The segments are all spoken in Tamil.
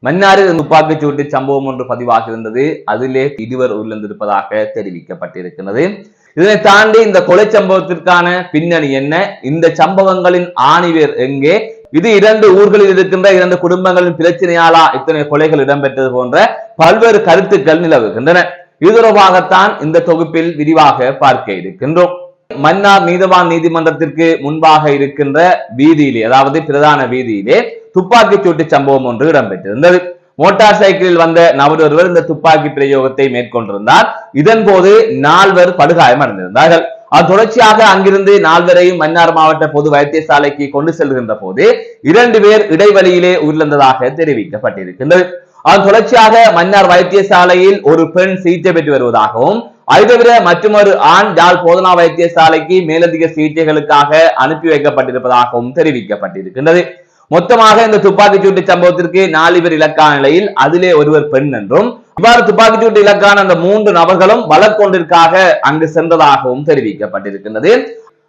மன்னாரில் துப்பாக்கிச் சூட்டு சம்பவம் ஒன்று பதிவாகி இருந்தது. அதிலே இருவர் உயிரிழந்திருப்பதாக தெரிவிக்கப்பட்டிருக்கிறது. இதனை தாண்டி இந்த கொலை சம்பவத்திற்கான பின்னணி என்ன, இந்த சம்பவங்களின் ஆணிவேர் எங்கே, இது இரண்டு ஊர்களில் இருக்கின்ற இரண்டு குடும்பங்களின் பிரச்சனையாலா இத்தனை கொலைகள் இடம்பெற்றது போன்ற பல்வேறு கருத்துக்கள் நிலவுகின்றன. இது தொடர்பாகத்தான் இந்த தொகுப்பில் விரிவாக பார்க்க இருக்கின்றோம். மன்னார் நீதவான் நீதிமன்றத்திற்கு முன்பாக இருக்கின்ற வீதியிலே, அதாவது பிரதான வீதியிலே துப்பாக்கிச் சூட்டு சம்பவம் ஒன்று இடம்பெற்றிருந்தது. மோட்டார் சைக்கிளில் வந்த நபர் ஒருவர் இந்த துப்பாக்கி பிரயோகத்தை மேற்கொண்டிருந்தார். இதன் போது 4 படுகாயம் அடைந்திருந்தார்கள். அது தொடர்ச்சியாக அங்கிருந்து 4 மன்னார் மாவட்ட பொது வைத்தியசாலைக்கு கொண்டு செல்கின்ற போது 2 பேர் இடைவெளியிலே உயிரிழந்ததாக தெரிவிக்கப்பட்டிருக்கின்றது. அதன் தொடர்ச்சியாக மன்னார் வைத்தியசாலையில் ஒரு பெண் சிகிச்சை பெற்று வருவதாகவும், அதை தவிர மற்றொரு ஆண் யாழ் போதனா வைத்தியசாலைக்கு மேலதிக சிகிச்சைகளுக்காக அனுப்பி வைக்கப்பட்டிருப்பதாகவும் தெரிவிக்கப்பட்டிருக்கின்றது. மொத்தமாக இந்த துப்பாக்கிச் சூட்டு சம்பவத்திற்கு 4 பேர் இலக்கான நிலையில் அதிலே ஒருவர் பெண் என்றும், இவ்வாறு துப்பாக்கிச் சூட்டு இலக்கான அந்த 3 நபர்களும் வழக்கொன்றிற்காக அங்கு சென்றதாகவும் தெரிவிக்கப்பட்டிருக்கின்றது.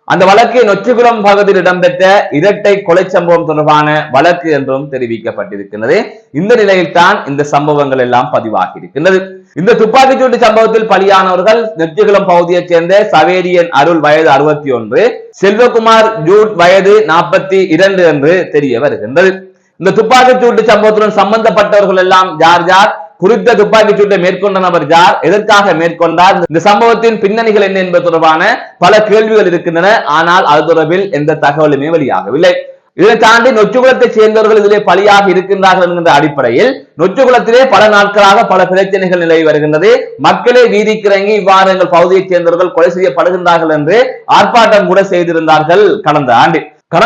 அந்த வழக்கு நொச்சிகுளம் பகுதியில் இடம்பெற்ற இரட்டை கொலை சம்பவம் தொடர்பான வழக்கு என்றும் தெரிவிக்கப்பட்டிருக்கிறது. இந்த நிலையில் தான் இந்த சம்பவங்கள் எல்லாம் பதிவாகி இருக்கின்றது. இந்த துப்பாக்கிச் சூட்டு சம்பவத்தில் பலியானவர்கள் நொச்சிகுளம் பகுதியைச் சேர்ந்த சவேரியன் அருள் வயது 61, செல்வகுமார் ஜூட் வயது 42 என்று தெரிய வருகின்றது. இந்த துப்பாக்கிச் சூட்டு சம்பவத்துடன் சம்பந்தப்பட்டவர்கள் எல்லாம் யார் யார், குறித்த துப்பாக்கிச் சூட்டை மேற்கொண்ட நபர் யார், எதற்காக மேற்கொண்டார், இந்த சம்பவத்தின் பின்னணிகள் என்ன என்பது தொடர்பான பல கேள்விகள் இருக்கின்றன. ஆனால் அது தொடர்பில் எந்த தகவலுமே வெளியாகவில்லை. இதனை தாண்டி நொச்சிகுளத்தை சேர்ந்தவர்கள் இதிலே பலியாக இருக்கின்றார்கள் என்கின்ற அடிப்படையில் நொச்சிகுளத்திலே பல நாட்களாக பல பிரச்சனைகள் நிலவி வருகின்றது. மக்களே வீதிக்கிறங்கி இவ்வாறு எங்கள் பகுதியைச் சேர்ந்தவர்கள் கொலை செய்யப்படுகின்றார்கள் என்று ஆர்ப்பாட்டம் கூட செய்திருந்தார்கள். கடந்த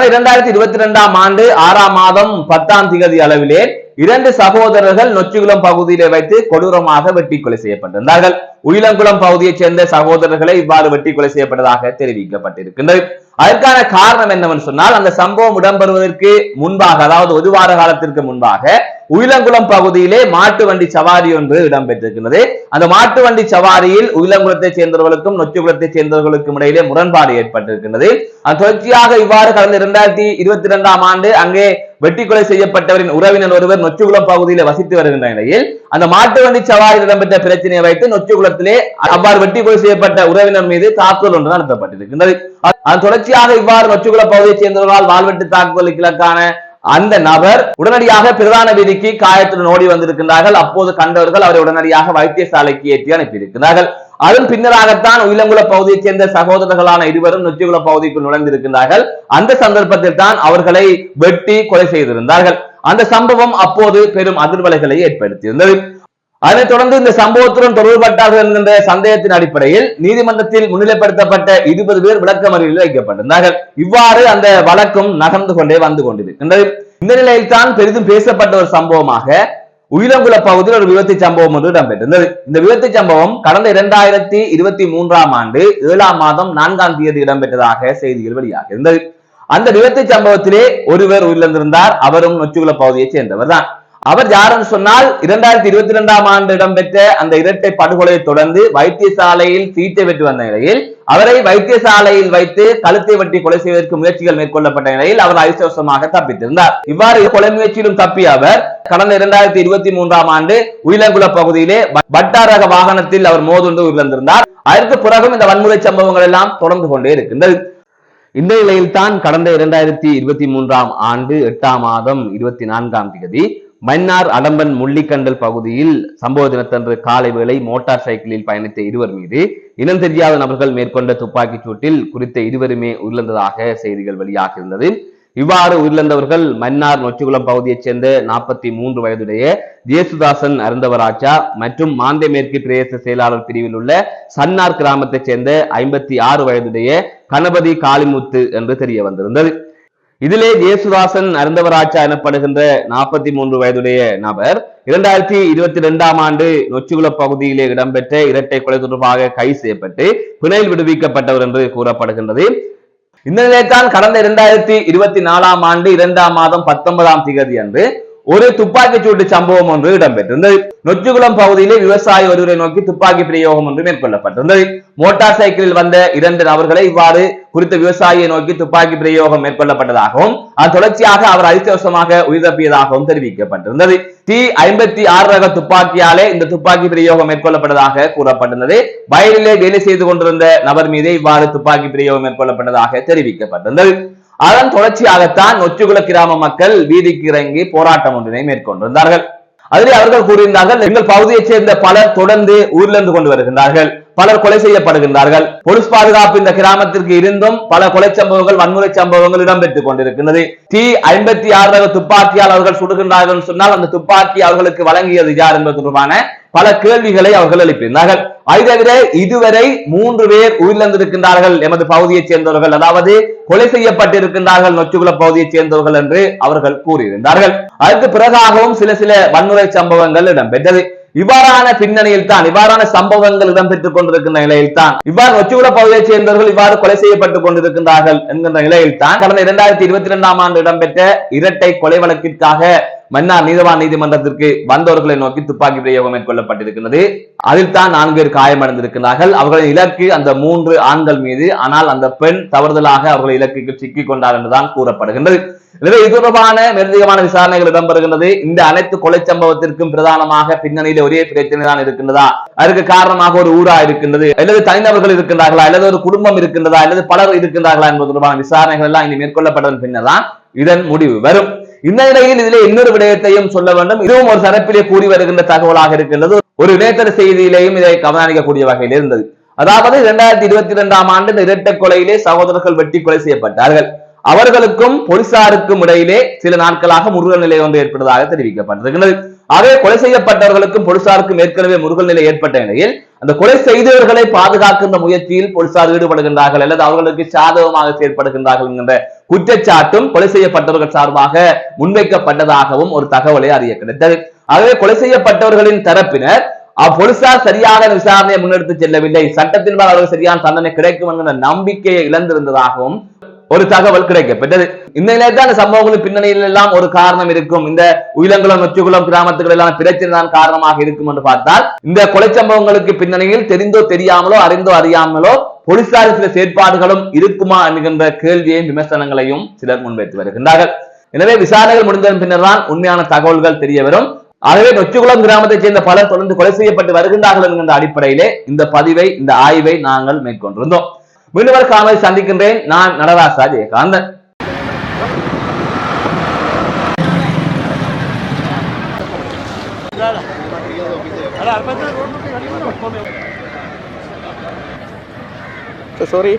2022ஆம் ஆண்டு 6ஆம் மாதம் 10ஆம் திகதி அளவிலே 2 சகோதரர்கள் நொச்சிகுளம் பகுதியிலே வைத்து கொடூரமாக வெட்டி கொலை செய்யப்பட்டிருந்தார்கள். உயிலங்குளம் பகுதியைச் சேர்ந்த சகோதரர்களை இவ்வாறு வெட்டி கொலை செய்யப்பட்டதாக தெரிவிக்கப்பட்டிருக்கின்றது. அதற்கான காரணம் என்னவென்று சொன்னால், அந்த சம்பவம் இடம்பெறுவதற்கு முன்பாக, அதாவது ஒரு வார காலத்திற்கு முன்பாக உயிலங்குளம் பகுதியிலே மாட்டு வண்டி சவாரி ஒன்று இடம்பெற்றிருக்கிறது. அந்த மாட்டு வண்டி சவாரியில் உயிலங்குளத்தை சேர்ந்தவர்களுக்கும் நொச்சிகுளத்தை சேர்ந்தவர்களுக்கும் இடையிலே முரண்பாடு ஏற்பட்டிருக்கின்றது. அது தொடர்ச்சியாக இவ்வாறு கடந்த 2022ஆம் ஆண்டு அங்கே வெட்டி கொலை செய்யப்பட்டவரின் உறவினர் ஒருவர் நொச்சிகுளம் பகுதியில் வசித்து வருகின்ற நிலையில் அந்த மாட்டு வண்டி சவாரியில் இடம்பெற்ற பிரச்சனையை வைத்து நொச்சிகுளத்திலே அவ்வாறு வெட்டி கொலை செய்யப்பட்ட உறவினர் மீது தாக்குதல் ஒன்று நடத்தப்பட்டிருக்கின்றது. அதன் தொடர்ச்சியாக இவ்வாறு நொச்சிகுளம் பகுதியைச் சேர்ந்தவர்களால் வாழ்வெட்டு தாக்குதலுக்கு இலக்கான அந்த நபர் உடனடியாக பிரதான வீதிக்கு காயத்துடன் ஓடி வந்திருக்கின்றார்கள். அப்போது கண்டவர்கள் அவரை உடனடியாக வைத்தியசாலைக்கு ஏற்றி அனுப்பியிருக்கிறார்கள். அதன் பின்னராகத்தான் உயிலங்குள பகுதியைச் சேர்ந்த சகோதரர்களான இருவரும் நொச்சிகுளம் பகுதிக்குள் நுழைந்திருக்கின்றார்கள். அந்த சந்தர்ப்பத்தில் தான் அவர்களை வெட்டி கொலை செய்திருந்தார்கள். அந்த சம்பவம் அப்போது பெரும் அதிர்வலைகளை ஏற்படுத்தியிருந்தது. அதனைத் தொடர்ந்து இந்த சம்பவத்துடன் தொடர்பட்டார்கள் என்கின்ற சந்தேகத்தின் அடிப்படையில் நீதிமன்றத்தில் முன்னிலைப்படுத்தப்பட்ட 20 பேர் விளக்கமறியலில் வைக்கப்பட்டிருந்தார்கள். இவ்வாறு அந்த வழக்கும் நகர்ந்து கொண்டே வந்து கொண்டிருக்கின்றது. இந்த நிலையில் தான் பெரிதும் பேசப்பட்ட ஒரு சம்பவமாக உயிலங்குள பகுதியில் ஒரு விபத்து சம்பவம் ஒன்று இடம்பெற்றிருந்தது. இந்த விபத்து சம்பவம் கடந்த 2023ஆம் ஆண்டு 7ஆம் மாதம் 4ஆம் தேதி இடம்பெற்றதாக செய்திகள் வெளியாக இருந்தது. அந்த விபத்து சம்பவத்திலே ஒருவர் உயிரிழந்திருந்தார். அவரும் நொச்சிகுள பகுதியைச் சேர்ந்தவர் தான். அவர் யாருன்னு சொன்னால், 2022ஆம் ஆண்டு இடம்பெற்ற அந்த இரட்டை படுகொலையை தொடர்ந்து வைத்தியசாலையில் சிகிச்சை பெற்று வந்த நிலையில் அவரை வைத்தியசாலையில் வைத்து கழுத்தை வெட்டி கொலை செய்வதற்கு முயற்சிகள் மேற்கொள்ளப்பட்ட நிலையில் அவர் அதிர்ஷ்டவசமாக தப்பித்திருந்தார். இவ்வாறு கொலை முயற்சியிலும் தப்பிய அவர் கடந்த 2023ஆம் ஆண்டு உயிலங்குள பகுதியிலே பட்டார் ரக வாகனத்தில் அவர் மோதுண்டு உயிரிழந்திருந்தார். அதற்கு பிறகும் இந்த வன்முறை சம்பவங்கள் எல்லாம் தொடர்ந்து கொண்டே இருக்கின்றது. இந்த நிலையில் தான் கடந்த 2023ஆம் ஆண்டு 8ஆம் மாதம் 24ஆம் தேதி மன்னார் அடம்பன் முள்ளிக்கண்டல் பகுதியில் சம்பவ தினத்தன்று காலை வேளை மோட்டார் சைக்கிளில் பயணித்த இருவர் மீது இனம் தெரியாத நபர்கள் மேற்கொண்ட துப்பாக்கிச் சூட்டில் குறித்த இருவருமே உயிரிழந்ததாக செய்திகள் வெளியாக இருந்தது. இவ்வாறு உயிரிழந்தவர்கள் மன்னார் நொச்சிகுளம் பகுதியைச் சேர்ந்த 43 வயதுடைய ஜேசுதாசன் அருந்தவராஜா மற்றும் மாந்தை மேற்கு பிரதேச செயலாளர் பிரிவில் உள்ள சன்னார் கிராமத்தைச் சேர்ந்த 56 வயதுடைய கணபதி காளிமுத்து என்று தெரிய வந்திருந்தது. இதிலே ஜேசுதாசன் அருந்தவராஜா எனப்படுகின்ற 43 வயதுடைய நபர் 2022ஆம் ஆண்டு நொச்சிகுள பகுதியிலே இடம்பெற்ற இரட்டை கொலை தொடர்பாக கைது செய்யப்பட்டு பிணையில் விடுவிக்கப்பட்டவர் என்று கூறப்படுகின்றது. இந்த நிலையத்தான் கடந்த 2024ஆம் ஆண்டு 2ஆம் மாதம் 19ஆம் தேதி அன்று ஒரு துப்பாக்கிச் சூட்டு சம்பவம் ஒன்று இடம்பெற்றிருந்தது. நொச்சிகுளம் பகுதியிலே விவசாயி ஒருவரை நோக்கி துப்பாக்கி பிரயோகம் ஒன்று மேற்கொள்ளப்பட்டிருந்தது. மோட்டார் சைக்கிளில் வந்த 2 நபர்களை இவ்வாறு குறித்த விவசாயியை நோக்கி துப்பாக்கி பிரயோகம் மேற்கொள்ளப்பட்டதாகவும் அது தொடர்ச்சியாக அவர் அதிர்ஷ்டவசமாக உயிர் தப்பியதாகவும் தெரிவிக்கப்பட்டிருந்தது. T56 ரக துப்பாக்கியாலே இந்த துப்பாக்கி பிரயோகம் மேற்கொள்ளப்பட்டதாக கூறப்பட்டிருந்தது. வயலிலே வேலை செய்து கொண்டிருந்த நபர் மீது இவ்வாறு துப்பாக்கி பிரயோகம் மேற்கொள்ளப்பட்டதாக தெரிவிக்கப்பட்டிருந்தது. அதன் தொடர்ச்சியாகத்தான் நொச்சிகுள கிராம மக்கள் வீதிக்கு இறங்கி போராட்டம் ஒன்றினை மேற்கொண்டிருந்தார்கள். அதிலே அவர்கள் கூறியிருந்தார்கள், எங்கள் பகுதியைச் சேர்ந்த பலர் தொடர்ந்து ஊரிலிருந்து கொண்டு வருகின்றார்கள், பலர் கொலை செய்யப்படுகின்றார்கள், போலீஸ் பாதுகாப்பு இந்த கிராமத்திற்கு இருந்தும் பல கொலை சம்பவங்கள் வன்முறை சம்பவங்கள் இடம்பெற்றுக் கொண்டிருக்கின்றது. T56 ரக துப்பாக்கியால் அவர்கள் சுடுகின்றார்கள் சொன்னால் அந்த துப்பாக்கி அவர்களுக்கு வழங்கியது யார் என்பது தொடர்பான பல கேள்விகளை அவர்கள் எழுப்பியிருந்தார்கள். அதை தவிர இதுவரை 3 பேர் உயிரிழந்திருக்கின்றார்கள் எமது பகுதியைச் சேர்ந்தவர்கள், அதாவது கொலை செய்யப்பட்டிருக்கின்றார்கள் நொச்சிகுள பகுதியைச் சேர்ந்தவர்கள் என்று அவர்கள் கூறியிருந்தார்கள். அதற்கு பிறகாகவும் சில வன்முறை சம்பவங்கள் இடம்பெற்றது. இவ்வாறான பின்னணியில் தான் இவ்வாறான சம்பவங்கள் இடம்பெற்றுக் கொண்டிருக்கின்ற நிலையில் தான் இவ்வாறு நொச்சிகுள பகுதியைச் சேர்ந்தவர்கள் இவ்வாறு கொலை செய்யப்பட்டுக் கொண்டிருக்கின்றார்கள் என்கின்ற நிலையில் தான் கடந்த 2022ஆம் ஆண்டு இடம்பெற்ற இரட்டை கொலை வழக்கிற்காக மன்னார் நீதவான் நீதிமன்றத்திற்கு வந்தவர்களை நோக்கி துப்பாக்கி பிரயோகம் மேற்கொள்ளப்பட்டிருக்கிறது. அதில் தான் 4 பேர் காயமடைந்திருக்கிறார்கள். அவர்களின் இலக்கு அந்த 3 ஆண்கள் மீது, ஆனால் அந்த பெண் தவறுதலாக அவர்கள் இலக்குக்கு சிக்கிக் கொண்டார் என்றுதான் கூறப்படுகின்றது. எனவே இது தொடர்பான மேலதிகமான விசாரணைகள் இடம்பெறுகின்றது. இந்த அனைத்து கொலை சம்பவத்திற்கும் பிரதானமாக பின்னணியில் ஒரே பிரச்சனை தான் இருக்கின்றதா, அதற்கு காரணமாக ஒரு ஊரா இருக்கின்றது, அல்லது தனிநபர்கள் இருக்கின்றார்களா, அல்லது ஒரு குடும்பம் இருக்கின்றதா, அல்லது பலர் இருக்கின்றார்களா என்பது தொடர்பான விசாரணைகள் எல்லாம் இனி மேற்கொள்ளப்பட்டதன் பின்னர் தான் இதன் முடிவு வரும். இந்த நிலையில் இதிலே இன்னொரு விடயத்தையும் சொல்ல வேண்டும். இதுவும் ஒரு தரப்பிலே கூறி வருகின்ற தகவலாக இருக்கின்றது. ஒரு இணையதள செய்தியிலேயும் இதை கவனிக்கக்கூடிய வகையில் இருந்தது. அதாவது 2022ஆம் ஆண்டு இந்த இரட்டை கொலையிலே சகோதரர்கள் வெட்டி கொலை செய்யப்பட்டார்கள். அவர்களுக்கும் போலீசாருக்கும் இடையிலே சில நாட்களாக முருகல் நிலை ஒன்று ஏற்பட்டதாக தெரிவிக்கப்பட்டிருக்கிறது. ஆகவே கொலை செய்யப்பட்டவர்களுக்கும் போலீசாருக்கும் ஏற்கனவே முருகல் நிலை ஏற்பட்ட நிலையில் அந்த கொலை செய்தவர்களை பாதுகாக்கின்ற முயற்சியில் போலீசார் ஈடுபடுகின்றார்கள் அல்லது அவர்களுக்கு சாதகமாக செயற்படுகின்றார்கள் என்கின்ற குற்றச்சாட்டும் கொலை செய்யப்பட்டவர்கள் சார்பாக முன்வைக்கப்பட்டதாகவும் ஒரு தகவலை அறிய கிடைத்தது. ஆகவே கொலை செய்யப்பட்டவர்களின் தரப்பினர் போலீசார் சரியான விசாரணையை முன்னெடுத்து செல்லவில்லை, சட்டத்தின் அவர்கள் சரியான தண்டனை கிடைக்கும் என்கிற நம்பிக்கையை இழந்திருந்ததாகவும் ஒரு தகவல் கிடைக்கப்பட்டது. இந்த நிலையத்தான் சம்பவங்களின் பின்னணியில் எல்லாம் ஒரு காரணம் இருக்கும். இந்த உயிலங்குளம் நொச்சிகுளம் கிராமத்துகள் எல்லாம் பிரச்சனை தான் காரணமாக இருக்கும் என்று பார்த்தால் இந்த கொலை சம்பவங்களுக்கு பின்னணியில் தெரிந்தோ தெரியாமலோ அறிந்தோ அறியாமலோ போலீசார் சில செயற்பாடுகளும் இருக்குமா என்கின்ற கேள்வியையும் விமர்சனங்களையும் சிலர் முன்வைத்து வருகின்றார்கள். எனவே விசாரணைகள் முடிந்ததன் பின்னர் தான் உண்மையான தகவல்கள் தெரிய வரும். ஆகவே நொச்சிகுளம் கிராமத்தைச் சேர்ந்த பலர் தொடர்ந்து கொலை செய்யப்பட்டு வருகின்றார்கள் என்கின்ற அடிப்படையிலே இந்த பதிவை, இந்த ஆய்வை நாங்கள் மேற்கொண்டிருந்தோம். மீண்டும் காணொலி சந்திக்கின்றேன். நான் நடராசா ஜெயகாந்தன். Sorry.